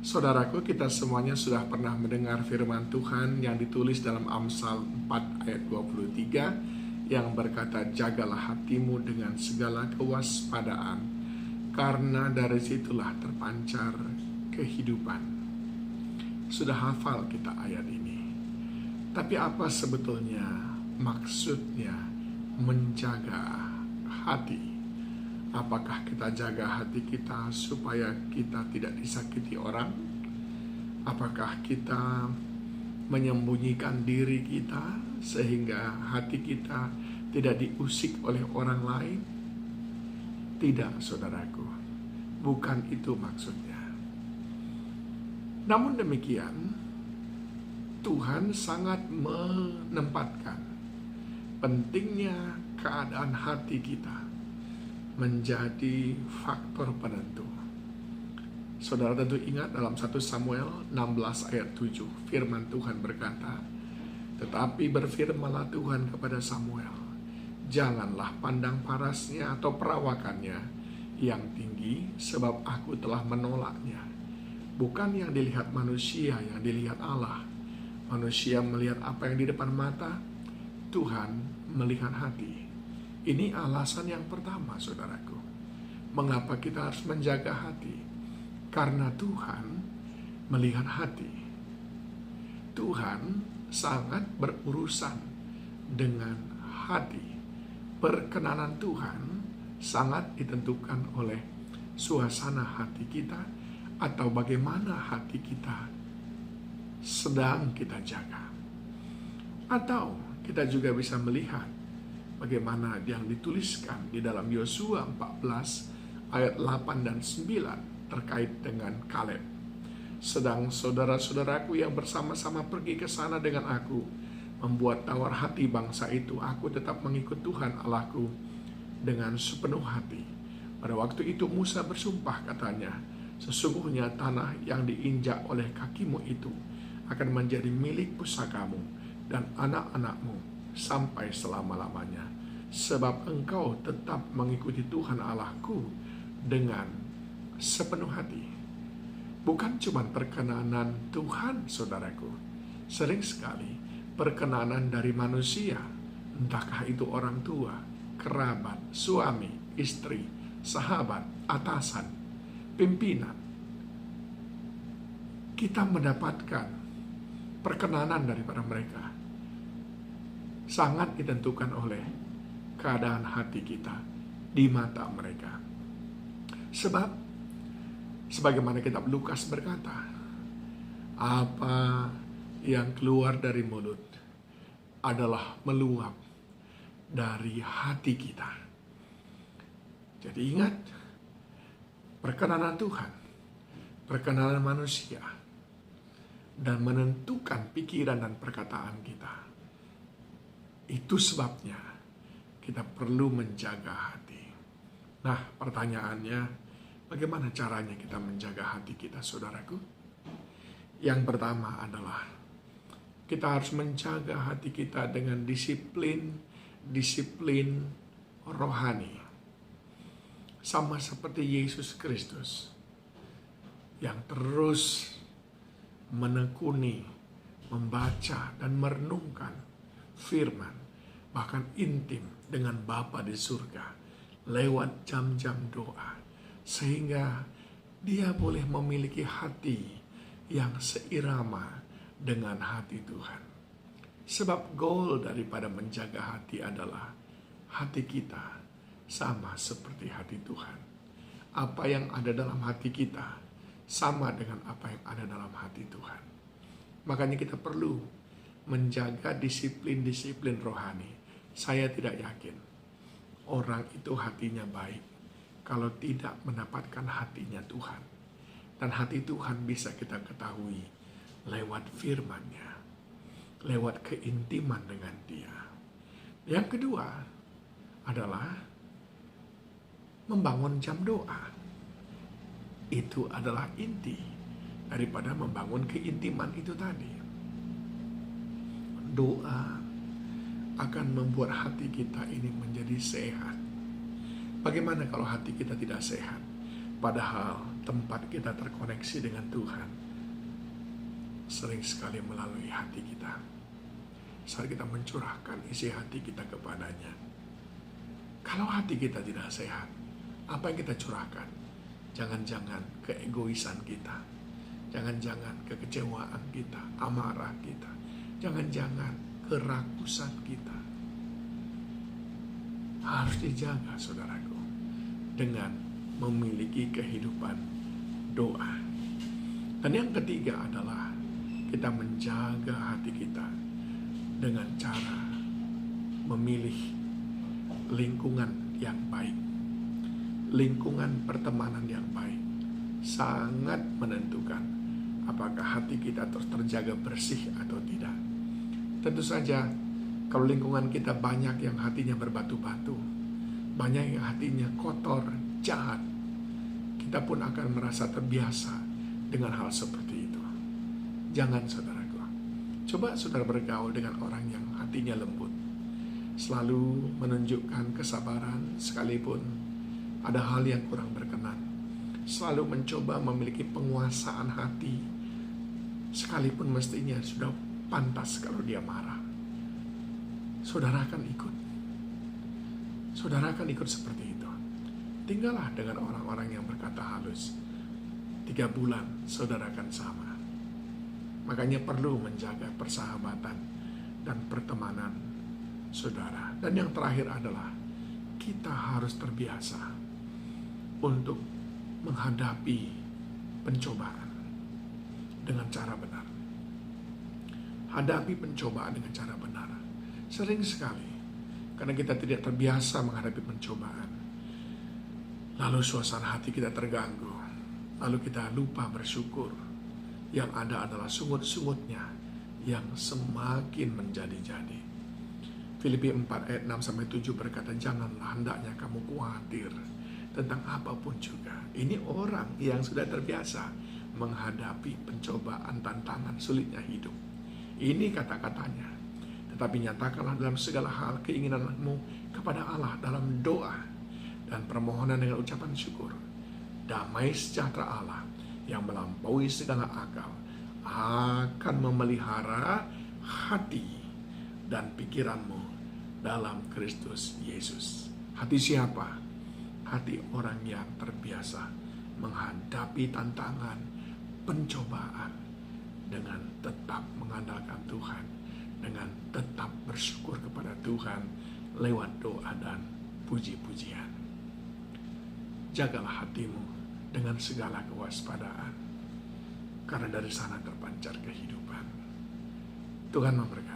Saudaraku, kita semuanya sudah pernah mendengar firman Tuhan yang ditulis dalam Amsal 4 ayat 23 yang berkata, "Jagalah hatimu dengan segala kewaspadaan, karena dari situlah terpancar kehidupan." Sudah hafal kita ayat ini. Tapi apa sebetulnya maksudnya menjaga hati? Apakah kita jaga hati kita supaya kita tidak disakiti orang? Apakah kita menyembunyikan diri kita sehingga hati kita tidak diusik oleh orang lain? Tidak, saudaraku. Bukan itu maksudnya. Namun demikian, Tuhan sangat menempatkan pentingnya keadaan hati kita menjadi faktor penentu. Saudara tentu ingat dalam 1 Samuel 16 ayat 7, firman Tuhan berkata, "Tetapi berfirmanlah Tuhan kepada Samuel, janganlah pandang parasnya atau perawakannya yang tinggi, sebab aku telah menolaknya. Bukan yang dilihat manusia, yang dilihat Allah. Manusia melihat apa yang di depan mata, Tuhan melihat hati." Ini alasan yang pertama, saudaraku. Mengapa kita harus menjaga hati? Karena Tuhan melihat hati. Tuhan sangat berurusan dengan hati. Perkenanan Tuhan sangat ditentukan oleh suasana hati kita atau bagaimana hati kita sedang kita jaga. Atau kita juga bisa melihat bagaimana yang dituliskan di dalam Yosua 14 ayat 8 dan 9 terkait dengan Kaleb. "Sedang saudara-saudaraku yang bersama-sama pergi ke sana dengan aku membuat tawar hati bangsa itu, aku tetap mengikut Tuhan Allahku dengan sepenuh hati. Pada waktu itu Musa bersumpah, katanya, sesungguhnya tanah yang diinjak oleh kakimu itu akan menjadi milik pusakamu dan anak-anakmu sampai selama-lamanya, sebab engkau tetap mengikuti Tuhan Allahku dengan sepenuh hati." Bukan cuma perkenanan Tuhan, saudaraku. Sering sekali perkenanan dari manusia, entahkah itu orang tua, kerabat, suami, istri, sahabat, atasan, pimpinan. Kita mendapatkan perkenanan daripada mereka. Sangat ditentukan oleh keadaan hati kita di mata mereka. Sebab sebagaimana kitab Lukas berkata, apa yang keluar dari mulut adalah meluap dari hati kita. Jadi ingat, perkenanan Tuhan, perkenanan manusia, dan menentukan pikiran dan perkataan kita. Itu sebabnya kita perlu menjaga hati. Nah, pertanyaannya, bagaimana caranya kita menjaga hati kita, saudaraku? Yang pertama adalah kita harus menjaga hati kita dengan disiplin rohani. Sama seperti Yesus Kristus yang terus menekuni, membaca, dan merenungkan firman, bahkan intim dengan Bapa di surga lewat jam-jam doa, sehingga dia boleh memiliki hati yang seirama dengan hati Tuhan. Sebab goal daripada menjaga hati adalah hati kita sama seperti hati Tuhan. Apa yang ada dalam hati kita sama dengan apa yang ada dalam hati Tuhan. Makanya kita perlu menjaga disiplin rohani. Saya tidak yakin orang itu hatinya baik kalau tidak mendapatkan hatinya Tuhan. Dan hati Tuhan bisa kita ketahui lewat firman-Nya, lewat keintiman dengan Dia. Yang kedua adalah membangun jam doa. Itu adalah inti daripada membangun keintiman itu tadi. Doa akan membuat hati kita ini menjadi sehat. Bagaimana kalau hati kita tidak sehat? Padahal tempat kita terkoneksi dengan Tuhan sering sekali melalui hati kita. Saat kita mencurahkan isi hati kita kepadanya. Kalau hati kita tidak sehat, apa yang kita curahkan? Jangan-jangan keegoisan kita. Jangan-jangan kekecewaan kita, amarah kita. Jangan-jangan kerakusan kita. Harus dijaga, saudaraku, dengan memiliki kehidupan doa. Dan yang ketiga adalah kita menjaga hati kita dengan cara memilih lingkungan yang baik. Lingkungan pertemanan yang baik sangat menentukan apakah hati kita terus terjaga bersih atau tidak. Tentu saja kalau lingkungan kita banyak yang hatinya berbatu-batu, banyak yang hatinya kotor, jahat, kita pun akan merasa terbiasa dengan hal seperti itu. Jangan, saudaraku. Coba saudara bergaul dengan orang yang hatinya lembut, selalu menunjukkan kesabaran sekalipun ada hal yang kurang berkenan, selalu mencoba memiliki penguasaan hati sekalipun mestinya sudah pantas kalau dia marah. Saudara akan ikut. Saudara akan ikut seperti itu. Tinggallah dengan orang-orang yang berkata halus. 3 bulan saudara akan sama. Makanya perlu menjaga persahabatan dan pertemanan saudara. Dan yang terakhir adalah kita harus terbiasa untuk menghadapi pencobaan dengan cara benar. Hadapi pencobaan dengan cara benar. Sering sekali, karena kita tidak terbiasa menghadapi pencobaan, lalu suasana hati kita terganggu, lalu kita lupa bersyukur. Yang ada adalah sungut-sungutnya yang semakin menjadi-jadi. Filipi 4 ayat 6-7 berkata, janganlah hendaknya kamu khawatir tentang apapun juga. Ini orang yang sudah terbiasa menghadapi pencobaan, tantangan, sulitnya hidup. Ini kata-katanya. Tetapi nyatakanlah dalam segala hal keinginanmu kepada Allah dalam doa dan permohonan dengan ucapan syukur. Damai sejahtera Allah yang melampaui segala akal akan memelihara hati dan pikiranmu dalam Kristus Yesus. Hati siapa? Hati orang yang terbiasa menghadapi tantangan, pencobaan dengan tetap mengandalkan Tuhan, dengan tetap bersyukur kepada Tuhan lewat doa dan puji-pujian. Jagalah hatimu dengan segala kewaspadaan, karena dari sana terpancar kehidupan. Tuhan memberkati.